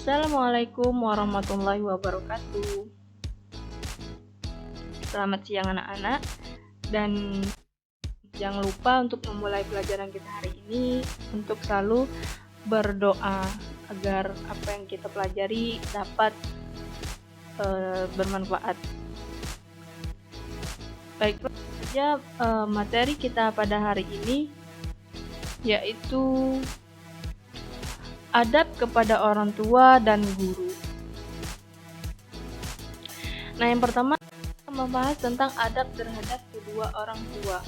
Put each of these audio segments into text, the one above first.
Assalamualaikum warahmatullahi wabarakatuh. Selamat siang anak-anak, dan jangan lupa untuk memulai pelajaran kita hari ini untuk selalu berdoa agar apa yang kita pelajari dapat bermanfaat. Baik, saja materi kita pada hari ini yaitu adab kepada orang tua dan guru. Nah, yang pertama kita membahas tentang adab terhadap kedua orang tua.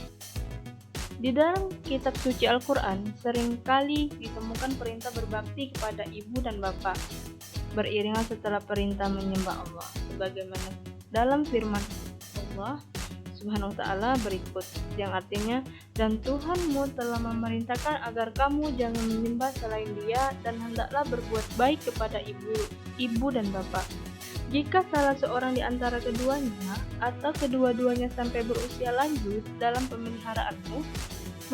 Di dalam kitab suci Al-Quran seringkali ditemukan perintah berbakti kepada ibu dan bapak beriringan setelah perintah menyembah Allah, sebagaimana dalam firman Allah Subhanahu wa ta'ala berikut, yang artinya, dan Tuhanmu telah memerintahkan agar kamu jangan menyembah selain Dia, dan hendaklah berbuat baik kepada ibu dan bapak. Jika salah seorang di antara keduanya atau kedua-duanya sampai berusia lanjut dalam pemeliharaanmu,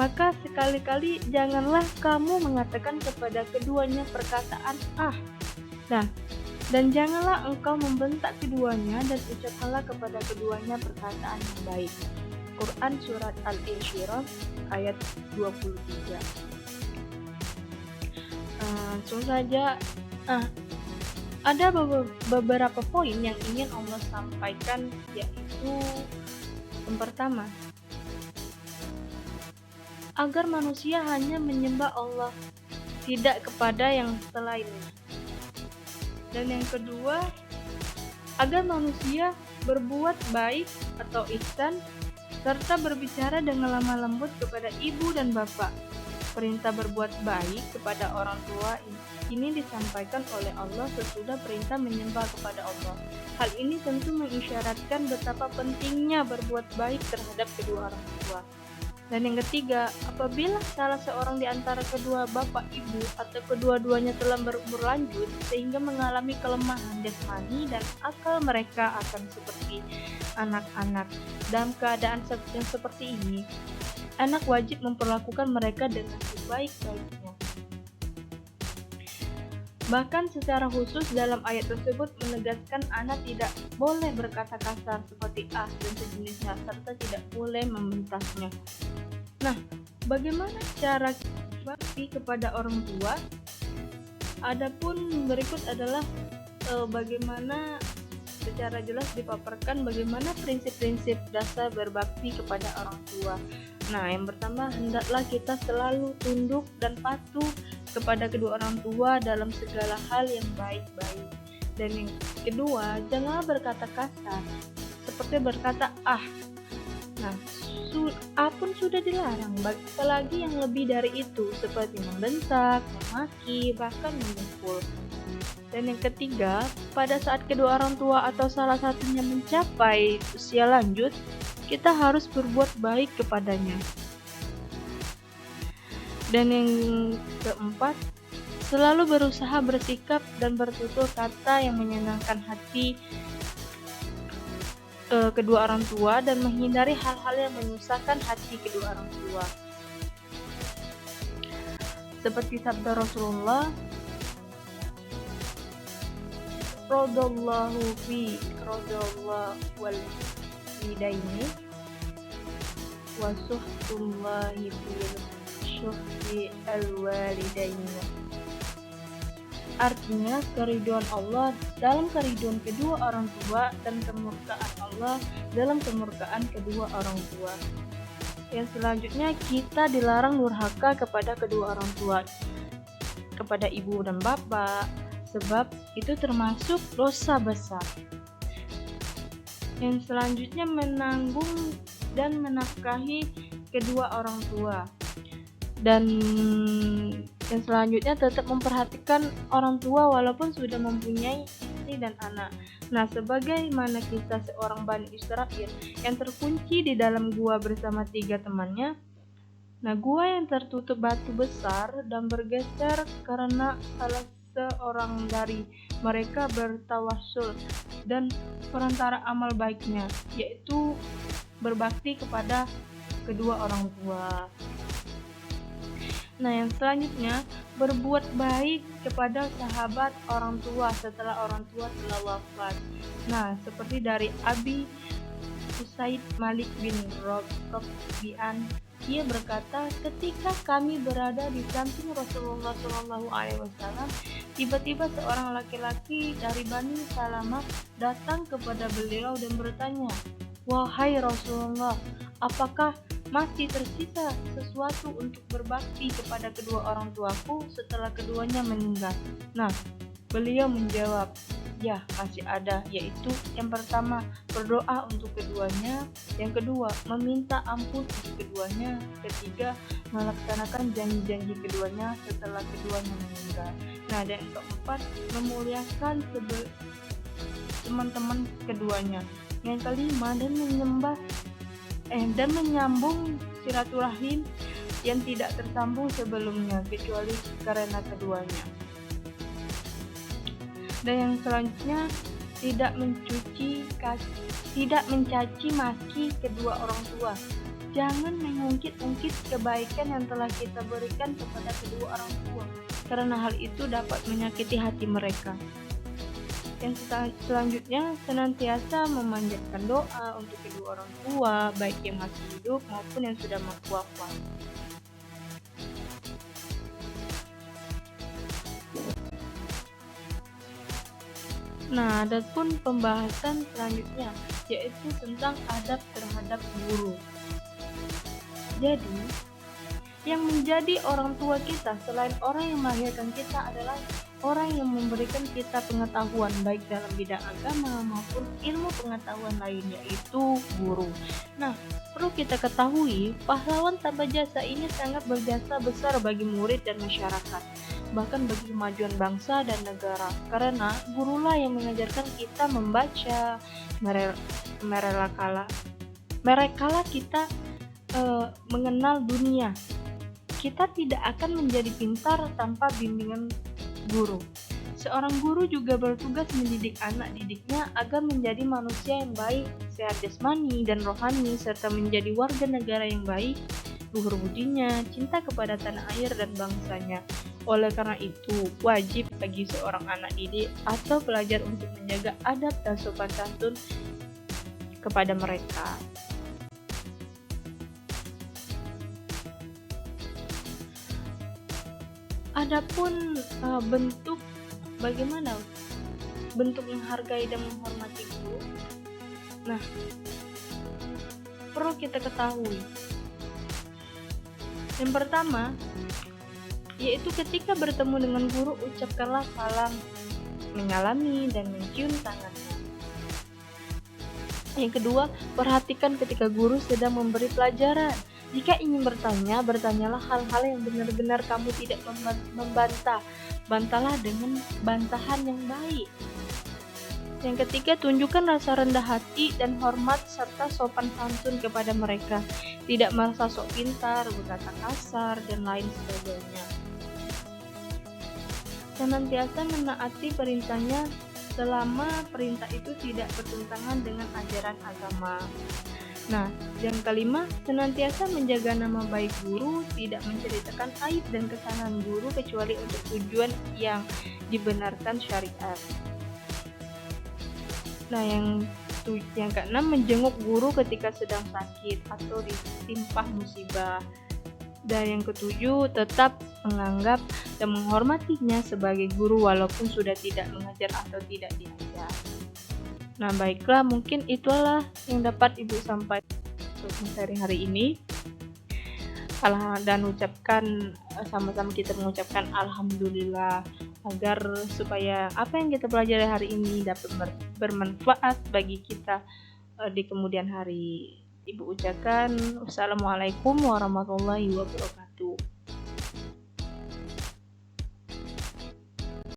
maka sekali-kali janganlah kamu mengatakan kepada keduanya perkataan Nah, dan janganlah engkau membentak keduanya, dan ucapkanlah kepada keduanya perkataan yang baik. Quran Surat Al-Insyirah ayat 23. Langsung saja, ada beberapa poin yang ingin Allah sampaikan, yaitu yang pertama, agar manusia hanya menyembah Allah, tidak kepada yang selainnya. Dan yang kedua, agar manusia berbuat baik atau ihsan, serta berbicara dengan lemah lembut kepada ibu dan bapak. Perintah berbuat baik kepada orang tua ini disampaikan oleh Allah sesudah perintah menyembah kepada Allah. Hal ini tentu mengisyaratkan betapa pentingnya berbuat baik terhadap kedua orang tua. Dan yang ketiga, apabila salah seorang di antara kedua bapak ibu atau kedua-duanya telah berumur lanjut sehingga mengalami kelemahan jasmani dan akal, mereka akan seperti anak-anak. Dalam keadaan yang seperti ini, anak wajib memperlakukan mereka dengan sebaik-baiknya. Bahkan secara khusus dalam ayat tersebut menegaskan anak tidak boleh berkata kasar seperti dan sejenisnya, serta tidak boleh membentaknya. Nah, bagaimana cara bakti kepada orang tua? Adapun berikut adalah bagaimana secara jelas dipaparkan bagaimana prinsip-prinsip dasar berbakti kepada orang tua. Nah, yang pertama, hendaklah kita selalu tunduk dan patuh kepada kedua orang tua dalam segala hal yang baik-baik. Dan yang kedua, janganlah berkata kasar seperti berkata Nah, pun sudah dilarang, apalagi yang lebih dari itu seperti membentak, memaki, bahkan memukul. Dan yang ketiga, pada saat kedua orang tua atau salah satunya mencapai usia lanjut, kita harus berbuat baik kepadanya. Dan yang keempat, selalu berusaha bersikap dan bertutur kata yang menyenangkan hati kedua orang tua dan menghindari hal-hal yang menyusahkan hati kedua orang tua. Seperti sabda Rasulullah, radallahu fi radallahu wal hidaini wa suhtullahi bil syuhri al-walidaini. Artinya, keridhaan Allah dalam keridhaan kedua orang tua dan kemurkaan Allah dalam kemurkaan kedua orang tua. Yang selanjutnya, kita dilarang durhaka kepada kedua orang tua, kepada ibu dan bapak, sebab itu termasuk dosa besar. Yang selanjutnya, menanggung dan menafkahi kedua orang tua. Dan yang selanjutnya, tetap memperhatikan orang tua walaupun sudah mempunyai istri dan anak. Nah, sebagaimana kisah seorang Bani Israil yang terkunci di dalam gua bersama 3 temannya. Nah, gua yang tertutup batu besar dan bergeser karena salah seorang dari mereka bertawassul dan perantara amal baiknya, yaitu berbakti kepada kedua orang tua. Nah, yang selanjutnya, berbuat baik kepada sahabat orang tua setelah orang tua telah wafat. Nah, seperti dari Abi Usaid Malik bin Robi'an, ia berkata, ketika kami berada di samping Rasulullah SAW, tiba-tiba seorang laki-laki dari Bani Salamah datang kepada beliau dan bertanya, "Wahai Rasulullah, apakah masih tersisa sesuatu untuk berbakti kepada kedua orang tuaku setelah keduanya meninggal?" Nah, beliau menjawab, "Ya, masih ada, yaitu yang pertama, berdoa untuk keduanya, yang kedua, meminta ampun untuk keduanya, ketiga, melaksanakan janji-janji keduanya setelah keduanya meninggal. Nah, dan yang keempat, memuliakan teman-teman keduanya. Yang kelima, dan menyambung silaturahim yang tidak tersambung sebelumnya kecuali karena keduanya." Dan yang selanjutnya, tidak mencaci maki kedua orang tua. Jangan mengungkit-ungkit kebaikan yang telah kita berikan kepada kedua orang tua, karena hal itu dapat menyakiti hati mereka. Yang selanjutnya, senantiasa memanjatkan doa untuk kedua orang tua, baik yang masih hidup maupun yang sudah wafat. Nah, ada pun pembahasan selanjutnya, yaitu tentang adab terhadap guru. Jadi, yang menjadi orang tua kita selain orang yang melahirkan kita adalah orang yang memberikan kita pengetahuan baik dalam bidang agama maupun ilmu pengetahuan lain, yaitu guru. Nah, perlu kita ketahui, pahlawan tanpa jasa ini sangat berjasa besar bagi murid dan masyarakat, bahkan bagi kemajuan bangsa dan negara, karena gurulah yang mengajarkan kita membaca, merekalah kita mengenal dunia. Kita tidak akan menjadi pintar tanpa bimbingan guru. Seorang guru juga bertugas mendidik anak didiknya agar menjadi manusia yang baik, sehat jasmani dan rohani, serta menjadi warga negara yang baik, luhur budinya, cinta kepada tanah air dan bangsanya. Oleh karena itu, wajib bagi seorang anak didik atau pelajar untuk menjaga adab dan sopan santun kepada mereka. Adapun bagaimana bentuk menghargai dan menghormati guru? Nah, perlu kita ketahui. Yang pertama, yaitu ketika bertemu dengan guru, ucapkanlah salam, menyalami dan mencium tangannya. Yang kedua, perhatikan ketika guru sedang memberi pelajaran. Jika ingin bertanya, bertanyalah hal-hal yang benar-benar kamu tidak membantah. Bantahlah dengan bantahan yang baik. Yang ketiga, tunjukkan rasa rendah hati dan hormat serta sopan santun kepada mereka. Tidak merasa sok pintar, berkata kasar, dan lain sebagainya. Senantiasa menaati perintahnya selama perintah itu tidak bertentangan dengan ajaran agama. Nah, yang kelima, senantiasa menjaga nama baik guru, tidak menceritakan aib dan kesalahan guru kecuali untuk tujuan yang dibenarkan syariat. Nah, yang keenam, menjenguk guru ketika sedang sakit atau ditimpa musibah. Dan yang ketujuh, tetap menganggap dan menghormatinya sebagai guru walaupun sudah tidak mengajar atau tidak diajar. Nah, baiklah, mungkin itulah yang dapat Ibu sampaikan untuk sharing hari ini. Dan sama-sama kita mengucapkan alhamdulillah, agar supaya apa yang kita pelajari hari ini dapat bermanfaat bagi kita di kemudian hari. Ibu ucapkan wassalamualaikum warahmatullahi wabarakatuh.